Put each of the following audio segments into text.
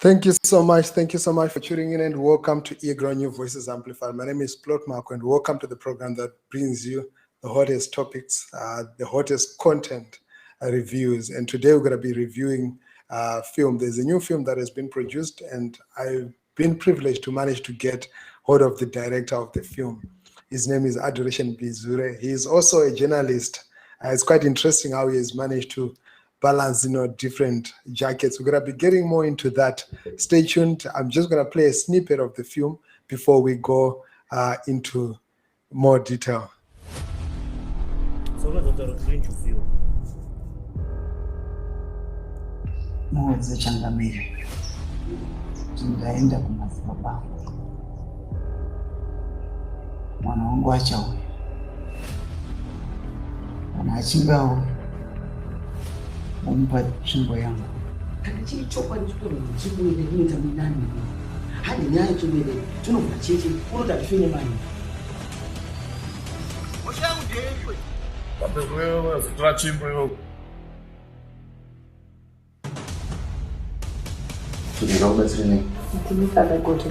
Thank you so much. Thank you so much for tuning in, and welcome to Eager New Voices Amplified. My name is Plot Marco, and welcome to the program that brings you the hottest topics, the hottest content reviews. And today we're going to be reviewing film. There's a new film that has been produced, and I've been privileged to manage to get hold of the director of the film. His name is Adoration Bizure. He is also a journalist. It's quite interesting how he has managed to balance, different jackets. We're going to be getting more into that. Stay tuned. I'm just going to play a snippet of the film before we go into more detail. So what are you feel? Mwenze changamire tindaenda kumadzibaba mwana wangu achauya kana achinge auya umupa tsvimbo yangu kana chiri chokwadi chitorwa chikuende kunoita mundani hadi nyaya chomene tinobva cheche unoti hatifene mani oshangu ndewe papekuwewe zitora chimbo iwoku Filmmaker GOTO.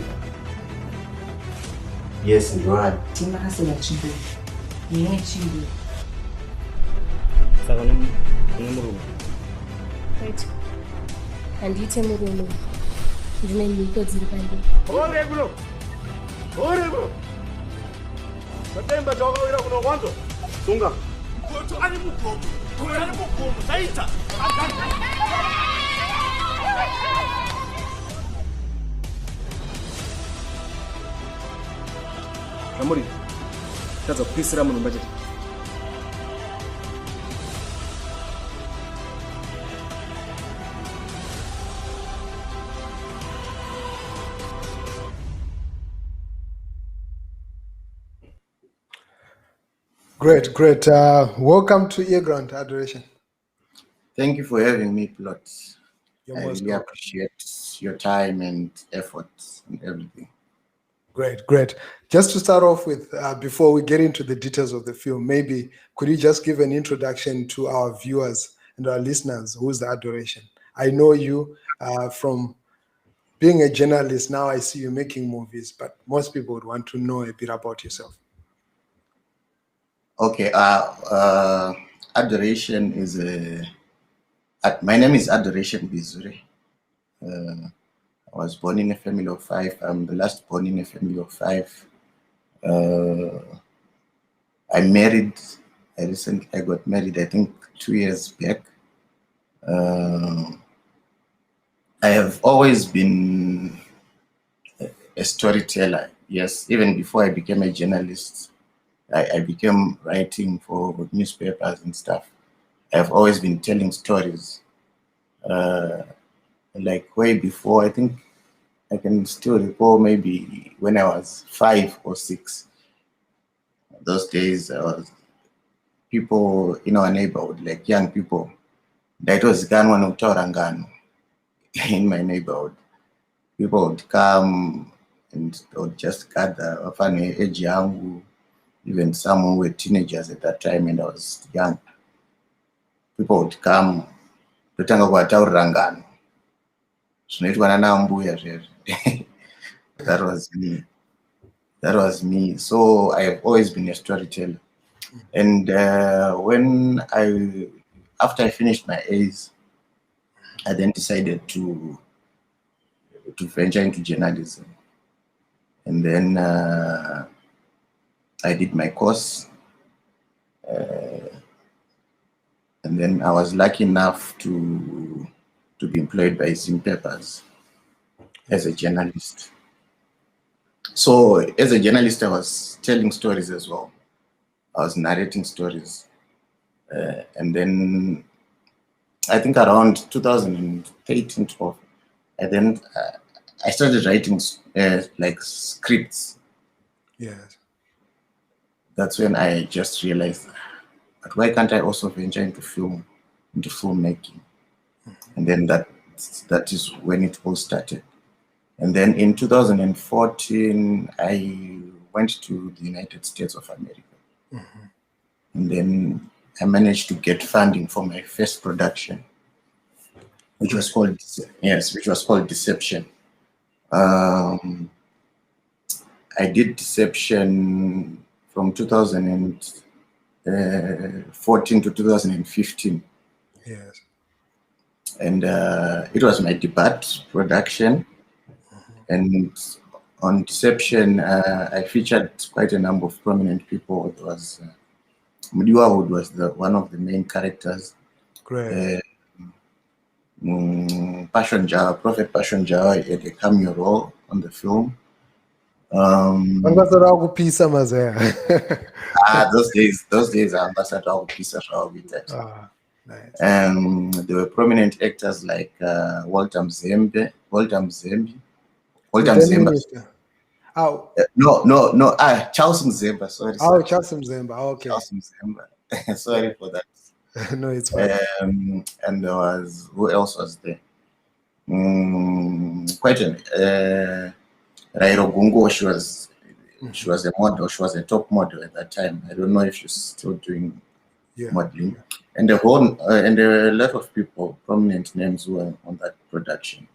Yes, and right. Tima hasina chimbo. Yeye chimbo. Saka nomurume. Right. Handite murume. Ndine nyiko dziri pamberi. Ore bro. Satemba chakawira kuno kwanzo. Sunga. Goto ari mugomo. Saita. Ramuri, that's a piece of ramen budget. Great. Welcome to Earground, Adoration. Thank you for having me, Plot. You're I most really welcome. appreciate your time and effort and everything. Great. Just to start off with, before we get into the details of the film, maybe could you just give an introduction to our viewers and our listeners? Who's the Adoration? I know you from being a journalist. Now I see you making movies, but most people would want to know a bit about yourself. Okay, Adoration is my name is Adoration Bizure. I was born in a family of 5. I'm the last born in a family of 5. I got married, I think 2 years back. I have always been a storyteller. Yes, even before I became a journalist, I became writing for newspapers and stuff. I've always been telling stories. Like way before, I think I can still recall maybe when I was 5 or 6. Those days, people in our neighborhood, like young people, that was Ganwan Utorangano in my neighborhood. People would come and they would just gather, often age young, even some who were teenagers at that time, and I was young. People would come, totanga kwataurangano. That was me. So I have always been a storyteller. And after I finished my A's, I then decided to venture into journalism. And then I did my course. And then I was lucky enough to be employed by Zimbabwe as a journalist. So as a journalist, I was telling stories as well. I was narrating stories. And then I think around 2013, 12, I started writing like scripts. Yes. That's when I just realized, but why can't I also venture into filmmaking? And then that is when it all started. And then in 2014, I went to the United States of America. Mm-hmm. And then I managed to get funding for my first production. which was called Deception. I did Deception from 2014 to 2015. Yes. And it was my debut production. And on Deception, I featured quite a number of prominent people. It was Mudiwa Wood was one of the main characters. Great. Passion Jawa, Prophet Passion Jawa had a cameo role on the film. Ambassador Pisa Mazaya. Those days Ambassador Pisa with that. Nice. There were prominent actors like Walter Mzembe. Oh. No, Charles Mzemba, sorry. Oh, Charles Mzemba, okay. Charles Mzemba. Sorry for that. No, it's fine. And there was, who else was there? Quite an Rairo Gungo, she was a model, she was a top model at that time. I don't know if she's still doing modeling. And the whole and there were a lot of people, prominent names who were on that production.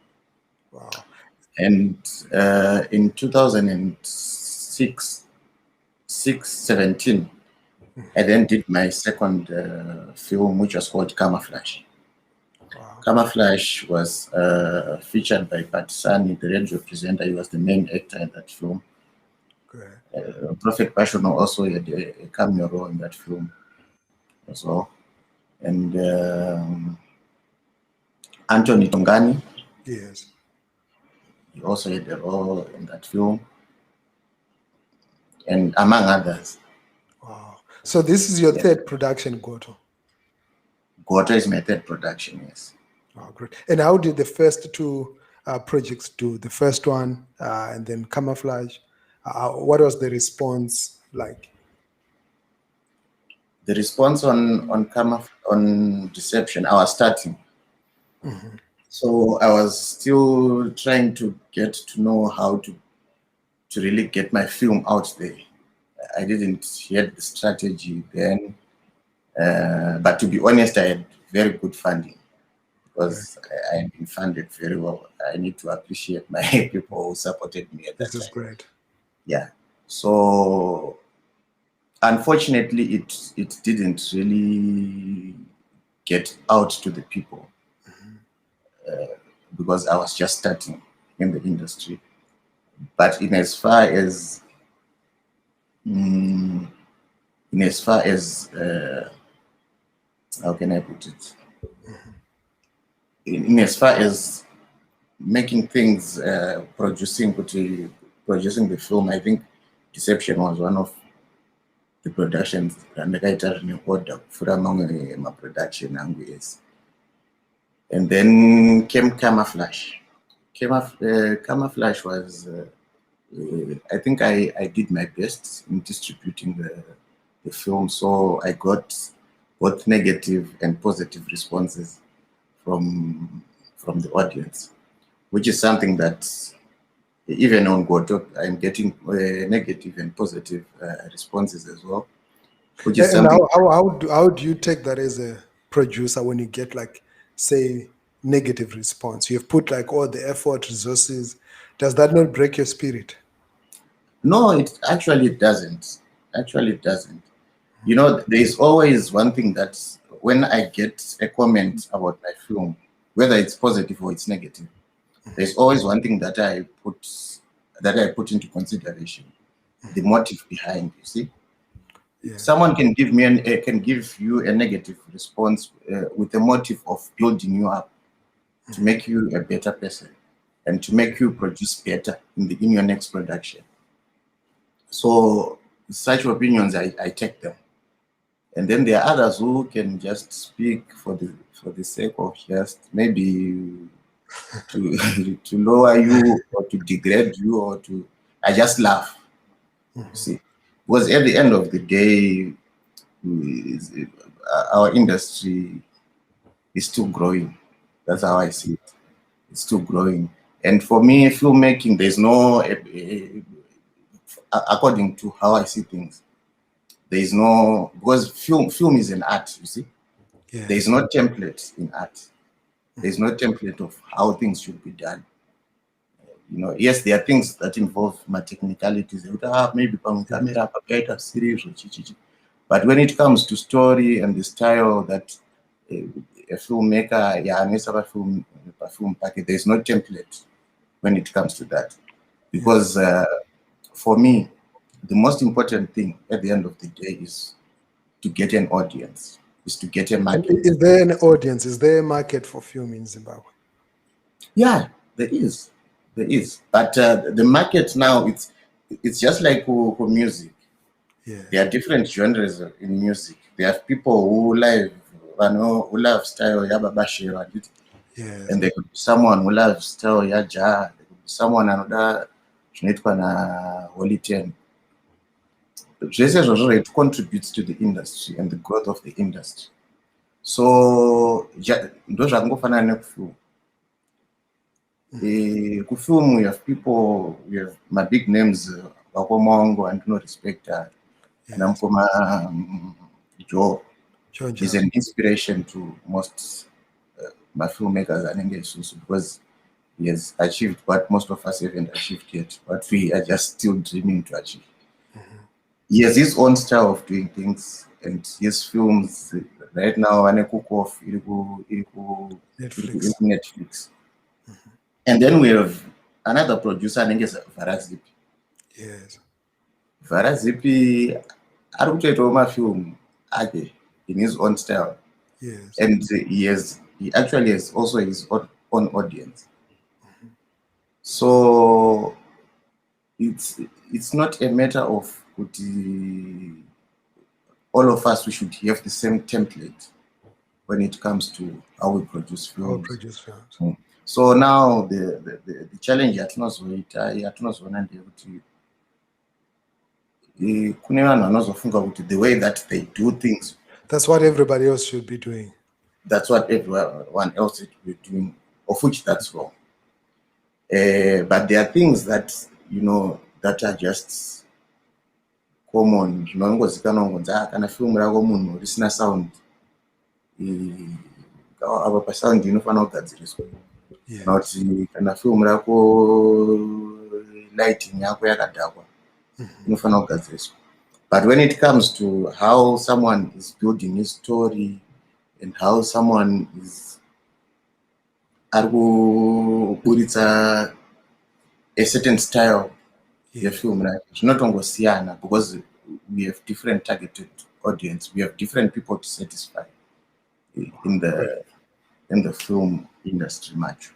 Wow. And in 2017, I then did my second film, which was called Camouflage. Wow. Camouflage was featured by Patisani, the radio presenter. He was the main actor in that film. Prophet Passion also had a cameo role in that film as well. And Anthony Tongani. Yes. He also had a role in that film. And among others. Wow. So this is your third production, GOTO? GOTO is my third production, yes. Oh, great. And how did the first two projects do? The first one and then Camouflage. What was the response like? The response on Deception, I was starting. So I was still trying to get to know how to really get my film out there. I didn't hear the strategy then, but to be honest, I had very good funding because I had been funded very well. I need to appreciate my people who supported me at that time. This is great. Yeah. So unfortunately, it didn't really get out to the people because I was just starting in the industry. But in as far as how can I put it? In as far as making things, producing the film, I think Deception was one of the productions and the order for among my production languages. And then came Camouflage. Camouflage was, I think I did my best in distributing the film, so I got both negative and positive responses from the audience, which is something that even on GOTO, I'm getting negative and positive responses as well. Which is and something. How do you take that as a producer when you get, like, say, negative response? You've put like all the effort, resources. Does that not break your spirit? No, it actually doesn't. You know, there is always one thing that when I get a comment about my film, whether it's positive or it's negative, there's always one thing that I put into consideration: the motive behind. You see, someone can give you a negative response with the motive of building you up, to make you a better person, and to make you produce better in your next production. So such opinions, I take them. And then there are others who can just speak for the sake of just maybe to lower you or to degrade you or to, I just laugh. You see, because at the end of the day, our industry is still growing. That's how I see it. It's still growing. And for me, filmmaking, there's no, according to how I see things, there is no, because film is an art, you see. There is no template in art. There's no template of how things should be done. Yes, there are things that involve my technicalities. Maybe camera, series, but when it comes to story and the style that a filmmaker, film package, there's no template when it comes to that. Because for me, the most important thing at the end of the day is to get an audience, is to get a market. Is there an audience? Is there a market for film in Zimbabwe? Yeah, there is. There is. But the market now, it's just like for music. Yeah. There are different genres in music. There are people who love style yababashira, Yes. and there could be someone who loves style yaja. There could be someone another na holy 10. It contributes to the industry and the growth of the industry. So those are kufilm, we have people, we have my big names, Wakomongo and no respect. And I'm from Joe. He's an inspiration to most my filmmakers and engaged because he has achieved what most of us haven't achieved yet, but we are just still dreaming to achieve. He has his own style of doing things, and his films right now are cook off Netflix. And then we have another producer named Varazipi. Yes. Varazipi my film in his own style. Yes. And he actually has also his own audience. So it's not a matter of all of us, we should have the same template when it comes to how we produce films. So now the challenge the way that they do things. That's what everybody else should be doing. That's what everyone else should be doing, of which that's wrong. But there are things that that are just common. Kana film rako munhu risina sound. Apa sound inofana kugadziriswa. Not kana film rako lighting yako yakadhakwa. Inofana kugadziriswa. But when it comes to how someone is building his story and how someone is a certain style of film, right? It's not ongosiyana because we have different targeted audience. We have different people to satisfy in the film industry much.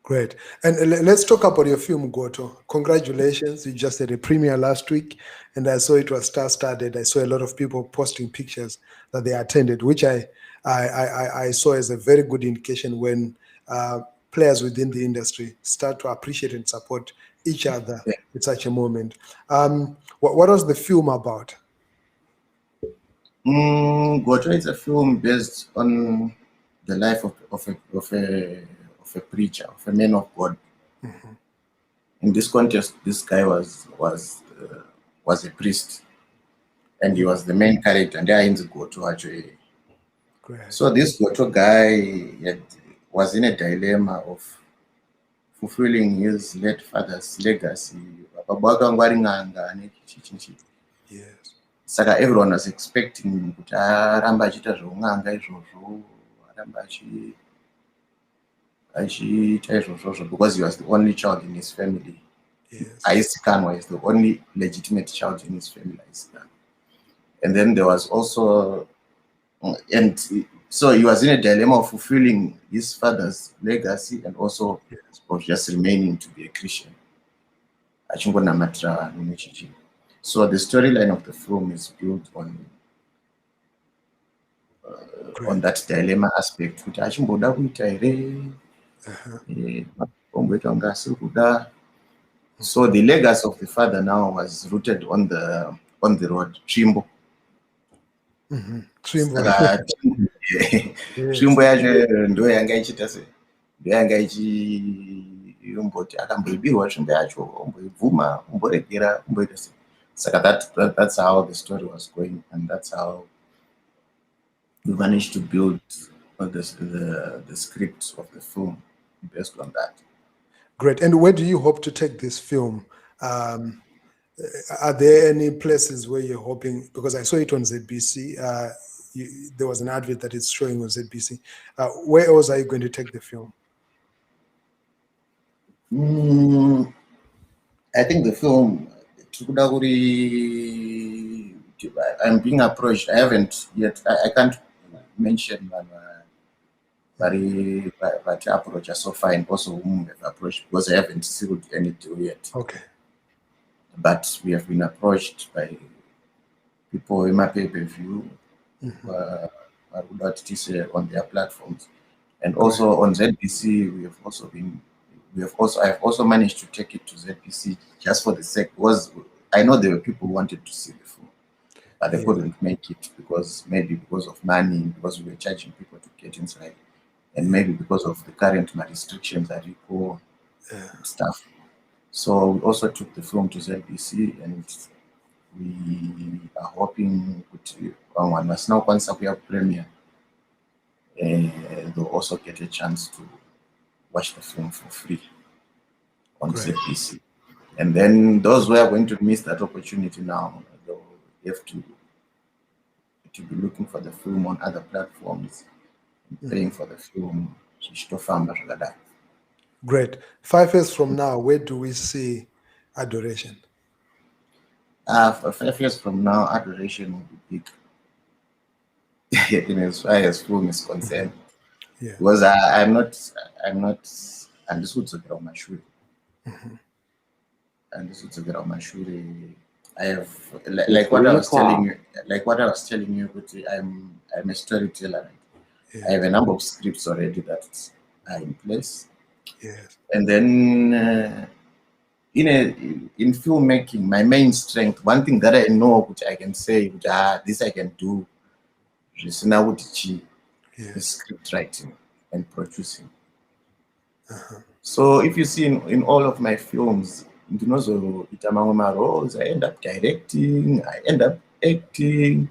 Great. And let's talk about your film, GOTO. Congratulations. You just had a premiere last week, and I saw it was star-studded. I saw a lot of people posting pictures that they attended, which I saw as a very good indication when players within the industry start to appreciate and support each other at such a moment. What was the film about? GOTO is a film based on the life of a preacher, of a man of God. In this context, this guy was a priest, and he was the main character, and they are in the GOTO actually. Great. So this GOTO guy was in a dilemma of fulfilling his late father's legacy. Yes. Saka everyone was expecting kuti aramba achita zveunganga izvozvo, aramba achiita izvozvo because he was the only child in his family. Yes. Aizikanwa is the only legitimate child in his family. And then there was also, and so he was in a dilemma of fulfilling his father's legacy and also of just remaining to be a Christian. So the storyline of the film is built on that dilemma aspect. So the legacy of the father now was rooted on the road, Chimbo. Chimbo yacho ndo yanga ichita se yanga ichiyomboti akamboibirwa tsvimbo yacho omboibvuma omboregera omboita se. Saka that's how the story was going, and that's how we managed to build the script of the film based on that. Great. And where do you hope to take this film? Are there any places where you're hoping, because I saw it on ZBC, there was an advert that is showing on ZBC. Where else are you going to take the film? I think the film, I'm being approached. I haven't yet, I can't mention but approach so far, and also whom have approached, because I haven't sealed any deal yet. Okay. But we have been approached by people in my pay-per-view, on their platforms, and also on ZBC. I have also managed to take it to ZBC just for the sake, because I know there were people who wanted to see the film, but they couldn't make it because of money, because we were charging people to get inside, and maybe because of the current restrictions that recall stuff. So we also took the film to ZBC, and we are hoping to once we have premiere, they'll also get a chance to watch the film for free on ZBC. And then those who are going to miss that opportunity now, they'll have to be looking for the film on other platforms, paying for the film. Great. 5 years from now, where do we see Adoration? For 5 years from now, Adoration will be big in as far as film is concerned. Because I'm not understood to get on my shoe. I have like what I was telling you, I'm a storyteller. I have a number of scripts already that are in place. Yes. And then in filmmaking, my main strength, one thing that I know, which I can say, this I can do, is script writing and producing. So if you see in all of my films, my roles, I end up directing, I end up acting,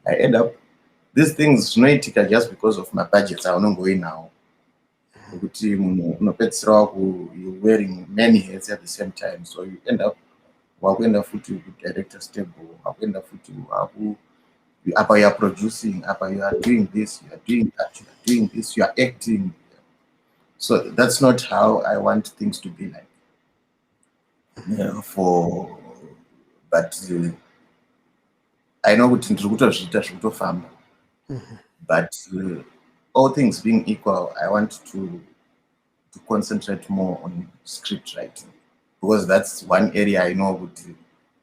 I end up these things just because of my budgets. I don't go in now. You're wearing many hats at the same time, so you end up to director stable, you are producing, you are doing this, you are doing that, you are doing this, you are acting. So that's not how I want things to be like. But I know what but all things being equal, I want to concentrate more on script writing, because that's one area I know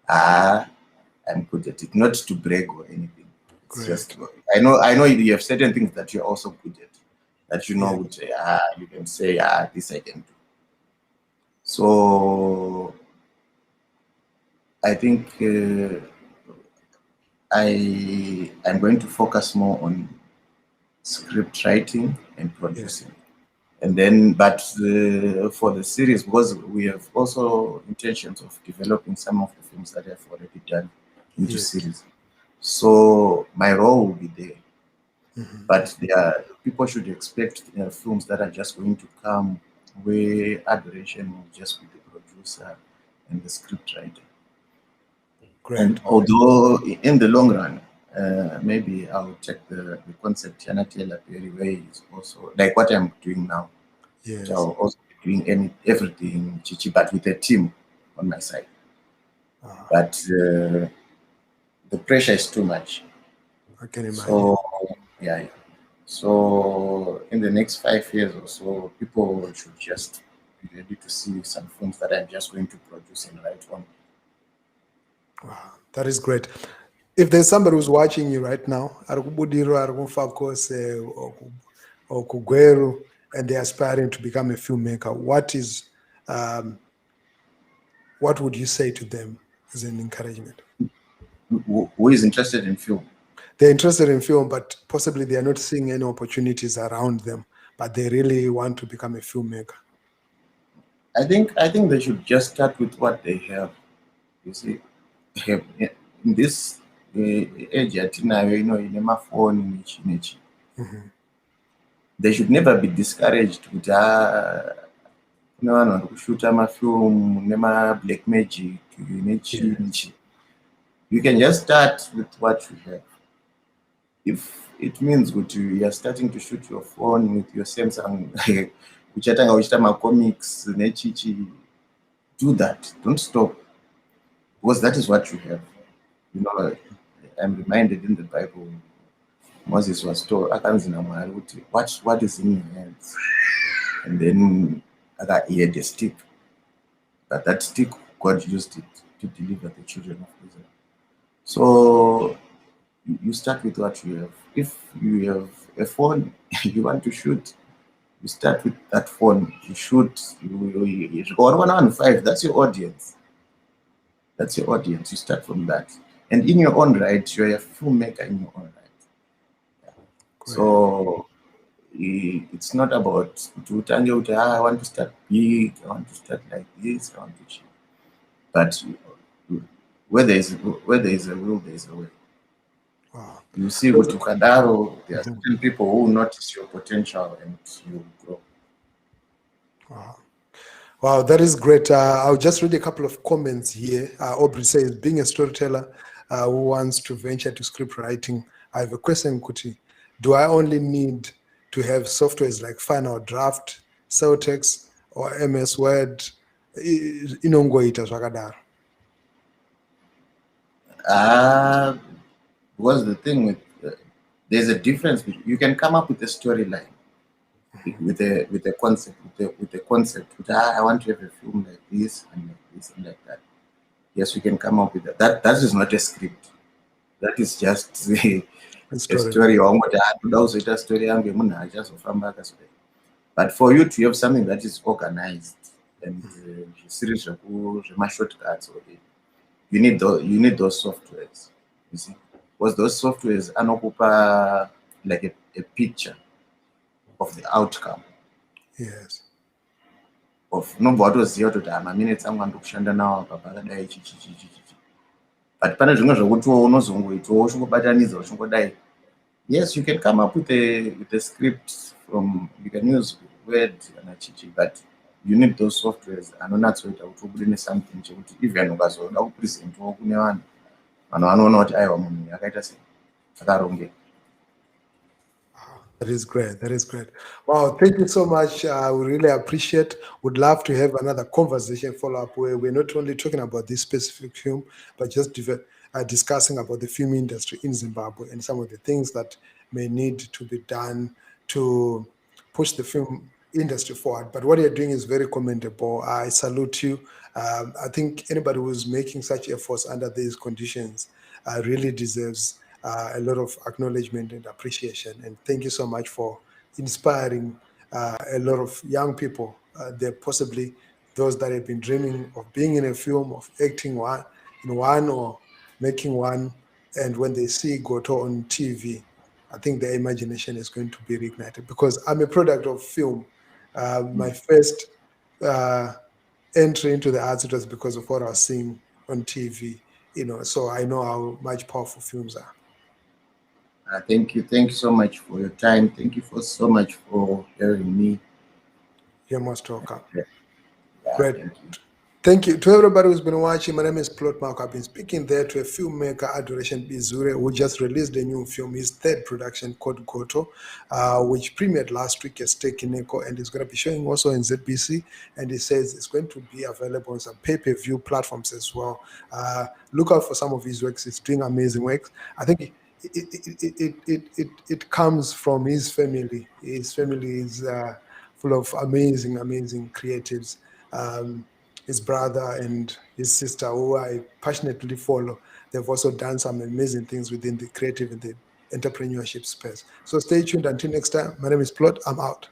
I'm good at it. Not to brag or anything. It's just I know you have certain things that you're also good at, that you can say this I can do. So I think I'm going to focus more on script writing and producing. And then, but for the series, because we have also intentions of developing some of the films that I've already done into series. So my role will be there. But people should expect films that are just going to come where Adoration will just be the producer and the script writer. And although in the long run, maybe I'll take the concept way is also like what I'm doing now. Yes. I'll also be doing everything, but with a team on my side. But the pressure is too much. I can imagine. So So in the next 5 years or so, people should just be ready to see some films that I'm just going to produce and write on. Wow, that is great. If there's somebody who's watching you right now, and they're aspiring to become a filmmaker, what would you say to them as an encouragement? Who is interested in film? They're interested in film, but possibly they are not seeing any opportunities around them, but they really want to become a filmmaker. I think they should just start with what they have. You see, in this age, in my phone, they should never be discouraged with shoot a film, black magic, you can just start with what you have. If it means that you are starting to shoot your phone with your Samsung, uchatanga my comics, do that. Don't stop, because that is what you have. You know, I'm reminded in the Bible, Moses was told, what is in your hands? And then he had a stick. But that stick, God used it to deliver the children of Israel. So you start with what you have. If you have a phone, you want to shoot, you start with that phone. You shoot, you go 115, that's your audience. That's your audience. You start from that. And in your own right, you're a filmmaker in your own right. Yeah. So it's not about I want to start big, I want to start like this, I want to change. But where there is a will, there is a way. Wow. You see, with Tukadaro, there are certain people who notice your potential and you grow. Wow. Wow, that is great. I'll just read a couple of comments here. Aubrey says, being a storyteller who wants to venture to script writing, I have a question, Kuti. Do I only need to have softwares like Final Draft, Celtex, or MS Word? Inongoita zvakadaro. Because the thing with there's a difference. You can come up with a storyline, with a concept, with a concept. I want to have a film like this and like this and like that. Yes, we can come up with that. That is not a script. That is just a story. But for you to have something that is organized and series of shortcuts, you need those softwares. You see, because those softwares are like a picture of the outcome. Yes. Of nobody was here to time. I mean, it's someone to shanda now. But yes, you can come up with a script from, you can use Word and Chichi, but you need those softwares. And that's what I would bring something to even I'll present to one. And I know not I am. That is great. That is great. Wow, thank you so much. We really appreciate. Would love to have another conversation follow up where we're not only talking about this specific film, but just discussing about the film industry in Zimbabwe and some of the things that may need to be done to push the film industry forward. But what you're doing is very commendable. I salute you. I think anybody who's making such efforts under these conditions really deserves a lot of acknowledgement and appreciation. And thank you so much for inspiring a lot of young people. They're possibly those that have been dreaming of being in a film, of acting in one or making one. And when they see GOTO on TV, I think their imagination is going to be reignited, because I'm a product of film. My first entry into the arts, it was because of what I was seeing on TV, so I know how much powerful films are. Thank you so much for your time. Thank you so much for hearing me. You're most welcome. Yeah, great. Thank you to everybody who's been watching. My name is Plot Mark. I've been speaking there to a filmmaker, Adoration Bizure, who just released a new film, his third production called GOTO, which premiered last week at Stake in Echo, and is going to be showing also in ZBC. And he says it's going to be available on some pay-per-view platforms as well. Look out for some of his works. He's doing amazing works. I think it comes from his family. His family is full of amazing creatives. His brother and his sister, who I passionately follow, they've also done some amazing things within the creative and the entrepreneurship space. So stay tuned until next time. My name is Plot. I'm out.